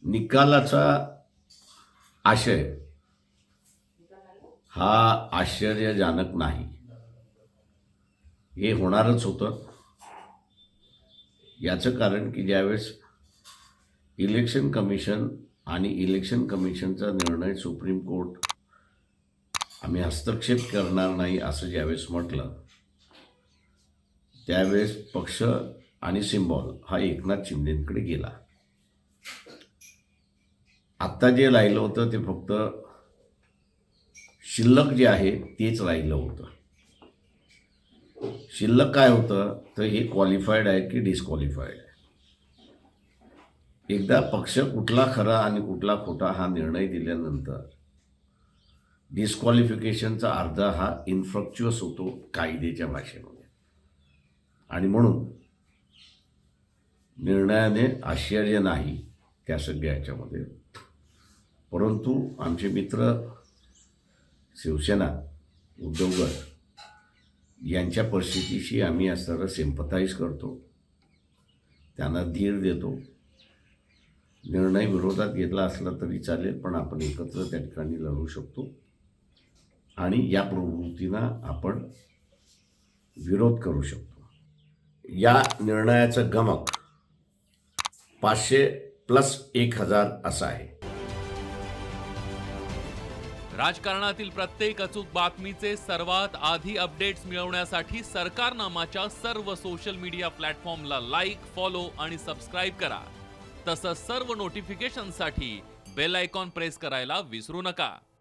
निकालाचा आशय हा आश्चर्यजनक नाही. हे होणारच होतं. याचं कारण की ज्यावेळेस इलेक्शन कमिशन आणि इलेक्शन कमिशनचा निर्णय सुप्रीम कोर्ट आम्ही हस्तक्षेप करणार नाही असं ज्यावेळेस म्हटलं, त्यावेळेस पक्ष आणि सिम्बॉल हा एकनाथ शिंदेकडे गेला. आत्ता जे राहिलं होतं ते फक्त शिल्लक जे आहे तेच राहिलं होतं. शिल्लक काय होतं तर हे क्वालिफाईड आहे की डिस्क्वालिफाईड आहे. एकदा पक्ष कुठला खरा आणि कुठला खोटा हा निर्णय दिल्यानंतर डिस्क्वालिफिकेशनचा अर्थ हा इन्फ्रक्च्युअस होतो कायद्याच्या भाषेमध्ये. आणि म्हणून निर्णयाने आश्चर्य नाही त्या सगळ्या ह्याच्यामध्ये. परंतु आमचे मित्र शिवसेना, उद्धव गट यांच्या परिस्थितीशी आम्ही असताना सिम्पथाईज करतो, त्यांना धीर देतो. निर्णय विरोधात घेतला असला तरी चालेल, पण आपण एकत्र त्या ठिकाणी लढू शकतो आणि या प्रवृत्तींना आपण विरोध करू शकतो. या निर्णयाचं गमक 500 + 1000 असा आहे. राजकारणातील प्रत्येक अचूक बातमीचे सर्वात आधी अपडेट्स मिळवण्यासाठी सरकारनामाच्या सर्व सोशल मीडिया प्लॅटफॉर्मला लाईक, फॉलो आणि सबस्क्राईब करा. तसंच सर्व नोटिफिकेशनसाठी बेल आयकॉन प्रेस करायला विसरू नका.